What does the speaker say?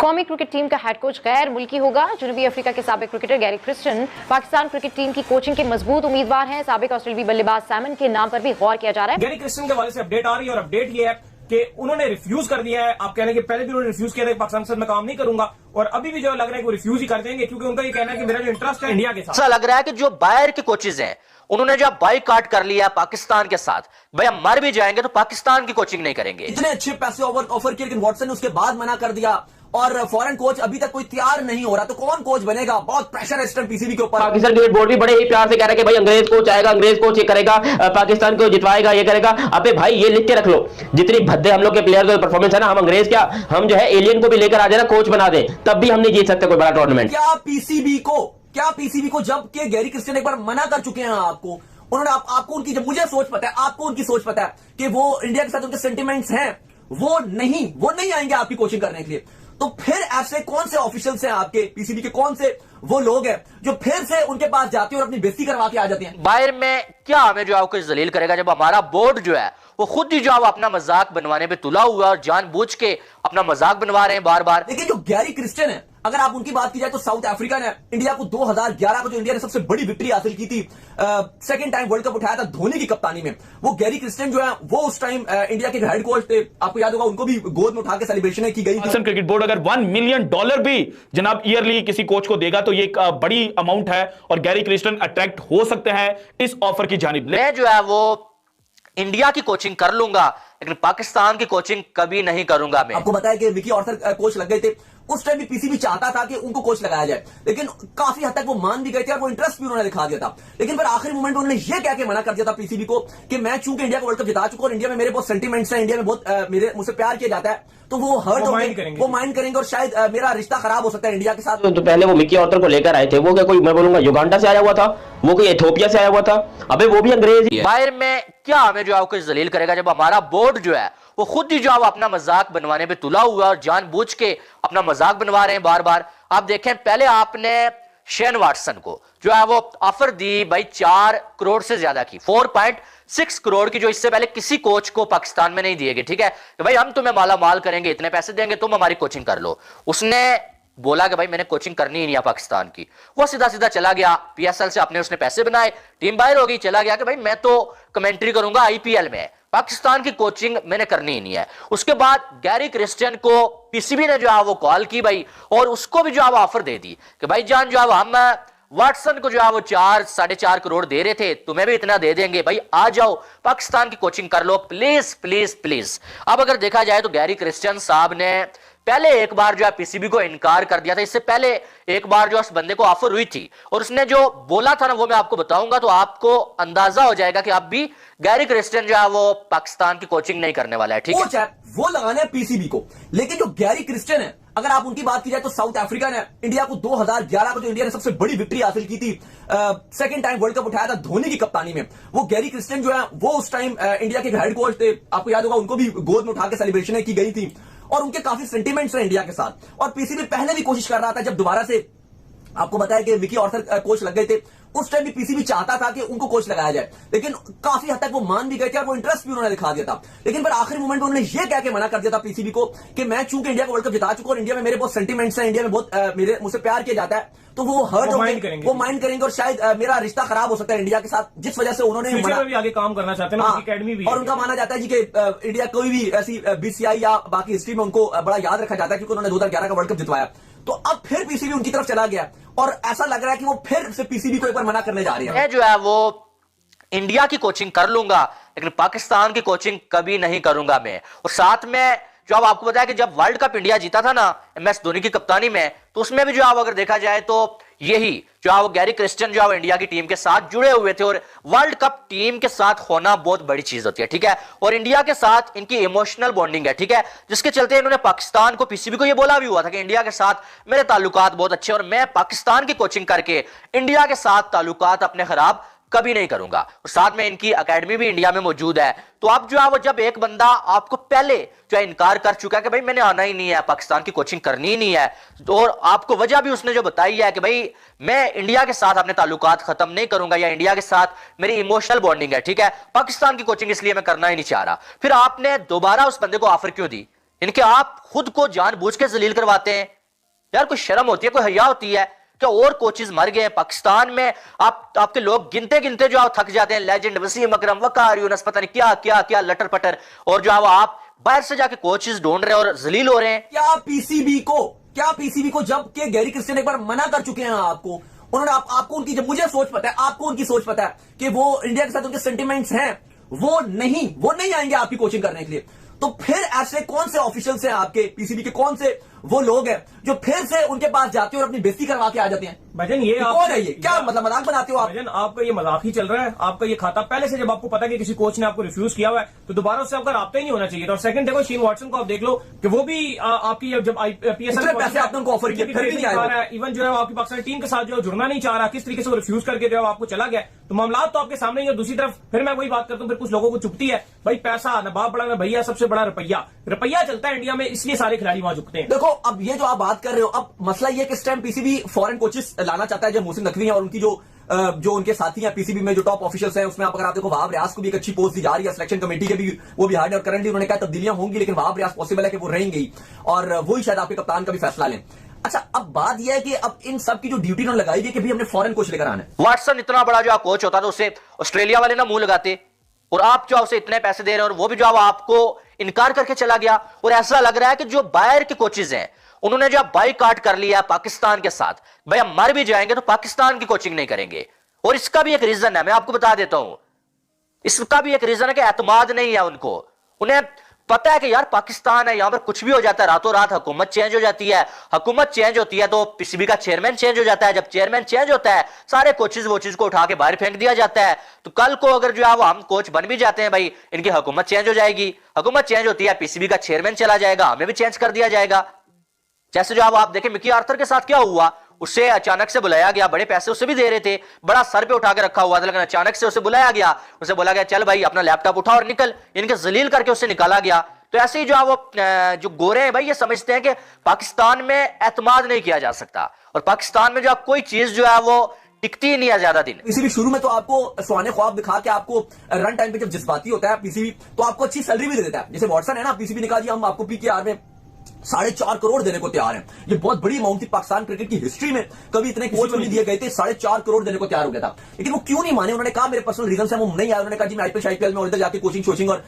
कौमी cricket team का head coach गैर मुल्की होगा। जनूबी अफ्रीका के साबिक cricketer Gary Kristen Pakistan cricket team की कोचिंग के मजबूत उम्मीदवार हैं। साबिक ऑस्ट्रेलियाई बल्लेबाज सैमन के नाम पर भी गौर किया जा रहा है। गैरी क्रिस्टन के हवाले से अपडेट आ रही है और अपडेट ये है कि उन्होंने रिफ्यूज कर दिया है। आप कहने के पहले भी उन्होंने रिफ्यूज किया था कि पाकिस्तान के साथ मैं काम नहीं करूंगा, और अभी भी जो लग रहा है कि वो रिफ्यूज ही कर देंगे, क्योंकि उनका ये कहना है कि मेरा जो इंटरेस्ट है इंडिया के साथ। ऐसा लग रहा है कि जो बायर के कोचेज हैं उन्होंने जो बाइकाट कर लिया पाकिस्तान के साथ, भाई हम मर भी जाएंगे तो पाकिस्तान की कोचिंग नहीं करेंगे। इतने अच्छे पैसे ऑफर किए लेकिन वॉटसन ने उसके बाद मना कर दिया और फॉरेन कोच अभी तक कोई तैयार नहीं हो रहा, तो कौन कोच बनेगा? बहुत प्रेशर है इस टाइम पीसीबी के ऊपर। पाकिस्तान क्रिकेट बोर्ड भी बड़े ही प्यार से कह रहा है कि भाई अंग्रेज कोच आएगा, अंग्रेज कोच ये करेगा, पाकिस्तान को जितवाएगा, ये करेगा। अबे भाई ये लिख के रख लो, जितनी भद्दे हम लोग के प्लेयर का परफॉर्मेंस है ना, हम अंग्रेज क्या, हम जो है एलियन को भी लेकर आ जाए ना, कोच बना दे, तब भी हम नहीं जीत सकते कोई बड़ा टूर्नामेंट। क्या पीसीबी को जब के गैरी क्रिस्टियन एक बार मना कर चुके हैं आपको, उन्होंने आपको उनकी, जब मुझे सोच पता है, आपको उनकी सोच पता है कि वो इंडिया के साथ उनके सेंटिमेंट्स हैं, वो नहीं आएंगे आपकी कोचिंग करने के लिए। तो फिर ऐसे कौन से ऑफिशियल्स हैं आपके पीसीबी के, कौन से वो लोग हैं जो फिर से उनके पास जाते हैं और अपनी बेइज्जती करवा के आ जाते हैं? बाहर में क्या हमें जो है कुछ जलील करेगा, जब हमारा बोर्ड जो है वो खुद ही जो है अपना मजाक बनवाने पे तुला हुआ और जानबूझ के अपना मजाक बनवा रहे हैं बार बार। लेकिन जो गैरी क्रिस्टियन है, अगर आप उनकी बात की जाए तो साउथ अफ्रीका ने इंडिया को 2011 को जो इंडिया ने सबसे बड़ी विक्ट्री हासिल की थी, सेकंड टाइम वर्ल्ड कप उठाया था धोनी की कप्तानी में, वो गैरी क्रिस्टियन जो है वो उस टाइम इंडिया के हेड कोच थे। आपको याद होगा उनको भी गोद में उठा के सेलिब्रेशन की गई थी। क्रिकेट बोर्ड अगर $1 मिलियन भी जनाब ईयरली किसी कोच को देगा तो ये एक बड़ी अमाउंट है और गैरी क्रिस्टियन अट्रैक्ट हो सकते हैं इस ऑफर की जानिब। मैं जो है वो इंडिया की कोचिंग कर लूंगा लेकिन पाकिस्तान की कोचिंग कभी नहीं करूंगा। मैं आपको बताया कि विकी ऑर्थर कोच लग गए थे, उस टाइम भी पीसीबी चाहता था कि उनको कोच लगाया जाए, लेकिन काफी हद तक वो मान भी गए थे और वो इंटरेस्ट भी उन्होंने दिखा दिया था। लेकिन फिर आखिरी मोमेंट उन्होंने ये कह के मना कर दिया था पीसीबी को कि मैं चूंकि इंडिया को वर्ल्ड कप जिता चुका और इंडिया में मेरे बहुत सेंटिमेंट्स हैं, इंडिया में बहुत मुझसे प्यार किया जाता है, तो वो हर्ट होंगे, वो माइंड करेंगे और शायद मेरा रिश्ता खराब हो सकता है इंडिया के साथ। तो पहले वो मिकी ऑर्थर को लेकर आए थे, वो क्या कोई, मैं बोलूंगा युगांडा से आया हुआ था, वो कोई इथियोपिया से आया हुआ था, अबे वो भी अंग्रेज ही है। बाहर में क्या हमें जो है कुछ जलील करेगा, जब हमारा बोर्ड जो है वो खुद ही जो है अपना मजाक बनवाने पे तुला हुआ और जानबूझ के अपना मजाक बनवा रहे हैं बार बार। आप देखें, पहले आपने शेन वाटसन को जो है वो ऑफर दी भाई 4 करोड़ से ज्यादा की, 4.6 करोड़ की, जो इससे पहले किसी कोच को पाकिस्तान में नहीं दिए गए। ठीक है कि भाई हम तुम्हें माला माल करेंगे, इतने पैसे देंगे, तुम हमारी कोचिंग कर लो। उसने बोला कि भाई मैंने कोचिंग करनी ही नहीं है पाकिस्तान की, वो सीधा सीधा चला गया पीएसएल से, अपने उसने पैसे बनाए, टीम बाहर हो गई, चला गया कि भाई मैं तो कमेंट्री करूंगा आईपीएल में, पाकिस्तान की कोचिंग मैंने करनी ही नहीं है। उसके बाद गैरी क्रिस्टियन को पीसीबी ने जो है वो कॉल की भाई, और उसको भी जो है वो ऑफर दे दी कि भाई जान जो है हम वाटसन को जो है वो 4-4.5 करोड़ दे रहे थे, तुम्हें भी इतना दे देंगे, भाई आ जाओ पाकिस्तान की कोचिंग कर लो प्लीज प्लीज प्लीज। अब अगर देखा जाए तो गैरी क्रिस्टियन साहब ने पहले एक बार जो है पीसीबी को इनकार कर दिया था, इससे पहले एक बार जो उस बंदे को ऑफर हुई थी और उसने जो बोला था ना वो मैं आपको बताऊंगा, तो आपको अंदाजा हो जाएगा कि अब भी गैरी क्रिस्टियन जो है वो पाकिस्तान की कोचिंग नहीं करने वाला है। ठीक है, वो लगाने हैं पीसीबी को, लेकिन जो गैरी क्रिस्टियन है, अगर आप उनकी बात की जाए तो साउथ अफ्रीका ने इंडिया को 2011 को जो इंडिया ने सबसे बड़ी विक्ट्री हासिल की थी, सेकंड टाइम वर्ल्ड कप उठाया था धोनी की कप्तानी में, वो गैरी क्रिस्टियन जो है वो उस टाइम इंडिया के हेड कोच थे। आपको याद होगा उनको भी गोद में उठा के सेलिब्रेशन की गई थी और उनके काफी सेंटिमेंट्स हैं इंडिया के साथ। और पीसीबी पहले भी कोशिश कर रहा था, जब दोबारा से आपको बताया कि विकी ऑर्थर कोच लग गए थे, उस टाइम भी पीसीबी चाहता था कि उनको कोच लगाया जाए, लेकिन काफी हद तक वो मान भी गए थे और वो इंटरेस्ट भी उन्होंने दिखा दिया था। लेकिन फिर आखिरी मोमेंट उन्होंने ये कह के मना कर दिया था पीसीबी को कि मैं चूंकि इंडिया को वर्ल्ड कप जिता चुका और इंडिया में मेरे बहुत सेंटिमेंट्स हैं, इंडिया में बहुत मुझसे प्यार किया जाता है, तो वो हर्ट होंगे, वो माइंड करेंगे और शायद मेरा रिश्ता खराब हो सकता है इंडिया के साथ, जिस वजह से उन्होंने भी आगे काम करना चाहते हैं एकेडमी भी। और उनका माना जाता है जी कि इंडिया कोई भी ऐसी बीसीआई या बाकी हिस्ट्री में उनको बड़ा याद रखा जाता है क्योंकि उन्होंने 2011 का वर्ल्ड कप जितवाया। तो अब फिर पीसीबी उनकी तरफ चला गया और ऐसा लग रहा है कि वो फिर से पीसीबी को एक बार मना करने जा रही है। जो है वो इंडिया की कोचिंग कर लूंगा लेकिन पाकिस्तान की कोचिंग कभी नहीं करूंगा मैं। और साथ में जो अब आपको बताया कि जब वर्ल्ड कप इंडिया जीता था ना एमएस धोनी की कप्तानी में, तो उसमें भी जो आप अगर देखा जाए तो यही जो है वो गैरी क्रिस्टियन जो है इंडिया की टीम के साथ जुड़े हुए थे, और वर्ल्ड कप टीम के साथ होना बहुत बड़ी चीज होती है। ठीक है, और इंडिया के साथ इनकी इमोशनल बॉन्डिंग है। ठीक है, जिसके चलते इन्होंने पाकिस्तान को, पीसीबी को ये बोला भी हुआ था कि इंडिया के साथ मेरे ताल्लुकात बहुत अच्छे और मैं पाकिस्तान की कोचिंग करके इंडिया के साथ ताल्लुकात अपने खराब कभी नहीं करूंगा। और साथ में इनकी एकेडमी भी इंडिया में मौजूद है। तो अब जो है वो जब एक बंदा आपको पहले जो है इनकार कर चुका है कि भाई मैंने आना ही नहीं है, पाकिस्तान की कोचिंग करनी ही नहीं है, तो और आपको वजह भी उसने जो बताई है कि भाई मैं इंडिया के साथ अपने ताल्लुकात खत्म नहीं करूंगा या इंडिया के साथ मेरी इमोशनल बॉन्डिंग है, ठीक है, पाकिस्तान की कोचिंग इसलिए मैं करना ही नहीं चाह रहा, फिर आपने दोबारा उस बंदे को ऑफर क्यों दी? इनके आप खुद को जानबूझ के जलील करवाते हैं। यार कोई शर्म होती है, कोई हया होती है क्या? और कोचेज मर गए हैं पाकिस्तान में, आपके लोग गिनते गिनते जो थक जाते हैं। लेजेंड वसीम अकरम, वकार यूनुस, पता नहीं क्या क्या क्या लटर पटर, और जो आप बाहर से जाके कोचेज ढूंढ रहे हैं और जलील हो रहे हैं। क्या पीसीबी को जबकि गैरी क्रिस्टियन एक बार मना कर चुके हैं आपको, उन्होंने आपको उनकी, जब मुझे सोच पता है, आपको उनकी सोच पता है कि वो इंडिया के साथ उनके सेंटिमेंट्स हैं, वो नहीं आएंगे आपकी कोचिंग करने के लिए। तो फिर ऐसे कौन से ऑफिशियल्स हैं आपके पीसीबी के, कौन से वो लोग हैं जो फिर से उनके पास जाते हैं और अपनी बेइज्जती करवा के आ जाते हैं? भजन ये कौन है ये? क्या मतलब मजाक बनाते हो आप? भजन आपका ये मजाक ही चल रहा है। आपका ये खाता पहले से, जब आपको पता है कि किसी कोच ने आपको रिफ्यूज किया हुआ है, तो दोबारा उससे आपका राब्ता ही नहीं होना चाहिए था। और सेकंड देखो, शेन वॉटसन को आप देख लो कि वो भी आपकी जब IPSL पैसे आपने उनको ऑफर किया, फिर भी नहीं आया। इवन जो है आपकी पाकिस्तान टीम के साथ जो जुड़ना नहीं चाह रहा, किस तरीके से वो रिफ्यूज करके जो है आपको चला गया। तो मामला तो आपके सामने ही है। दूसरी तरफ फिर मैं वही बात करता हूँ, फिर कुछ लोगों को चुपती है भाई, पैसा ना बाप बड़ा ना भैया, सबसे बड़ा रुपया चलता है इंडिया में, इसलिए सारे खिलाड़ी वहां झुकते हैं। देखो अब ये जो आप बात कर रहे हो, अब मसला ये कि इस टाइम पीसीबी फॉरेन कोचेस लाना चाहता है, जब मोहसिन नकवी है और उनकी जो उनके साथी हैं पीसीबी में, जो टॉप ऑफिशियल्स हैं, उसमें अगर आप देखो वहाब रियाज को भी एक अच्छी पोस्ट दी जा रही है, सिलेक्शन कमेटी के भी वो भी हार्ड है, और करंटली उन्होंने कहा तब्दीलियां होंगी, लेकिन वहाब रियाज पॉसिबल है कि वो रहेंगे और वही शायद आपके कप्तान का भी फैसला लें। अच्छा, अब बात यह है कि अब इन सब की जो ड्यूटी उन्होंने लगाई गई कि भाई हमने फॉरेन कोच लेकर आना है। वाटसन इतना बड़ा जो कोच होता था, उससे ऑस्ट्रेलिया वाले ना मुंह लगाते, और आप जो उसे इतने पैसे दे रहे हैं, और वो भी जो आपको इनकार करके चला गया। और ऐसा लग रहा है कि जो बाहर के कोचेज हैं, उन्होंने जो बाइकाट कर लिया पाकिस्तान के साथ, भाई हम मर भी जाएंगे तो पाकिस्तान की कोचिंग नहीं करेंगे। और इसका भी एक रीजन है, मैं आपको बता देता हूं, इसका भी एक रीजन है कि एतमाद नहीं है उनको। उन्हें पता है कि यार पाकिस्तान है, यहां पर कुछ भी हो जाता है, रातों रात हुकूमत चेंज हो जाती है। हुकूमत चेंज होती है तो पीसीबी का चेयरमैन चेंज हो जाता है। जब चेयरमैन चेंज होता है, सारे कोचेज वोचेज को उठा के बाहर फेंक दिया जाता है। तो कल को अगर जो है हम कोच बन भी जाते हैं, भाई इनकी हुकूमत चेंज हो जाएगी। हुकूमत चेंज होती है, पीसीबी का चेयरमैन चला जाएगा, हमें भी चेंज कर दिया जाएगा। जैसे जो आप देखें मिकी आर्थर के साथ क्या हुआ, उससे अचानक से बुलाया गया, बड़े पैसे उसे भी दे रहे थे, बड़ा सर पे उठा के रखा हुआ था, लेकिन अचानक से उसे बुलाया गया, उसे बोला गया चल भाई अपना लैपटॉप उठा और निकल, इनके जलील करके उसे निकाला गया। तो ऐसे ही जो गोरे हैं भाई, ये समझते हैं कि पाकिस्तान में एतमाद नहीं किया जा सकता, और पाकिस्तान में जो कोई चीज जो है वो टिकती ही नहीं है ज्यादा दिन। पीसीबी शुरू में तो आपको सुहाने ख्वाब दिखा के आपको रन टाइम पे जब जज्बाती होता है पीसीबी, तो आपको अच्छी सैलरी भी दे देता है। जैसे वॉटसन है ना, पीसीबी ने कहा जी हम आपको पीकेआर में 4.5 करोड़ देने को तैयार हैं। ये बहुत बड़ी अमाउंट थी, पाकिस्तान क्रिकेट की हिस्ट्री में कभी इतने कोच नहीं दिए गए थे। 4.5 करोड़ देने को तैयार हो गया था, लेकिन वो क्यों नहीं माने? उन्होंने कहा मेरे पर्सनल रीजन से वो नहीं आया। उन्होंने कहा जी मैं IPL में और इधर जाके कोचिंग और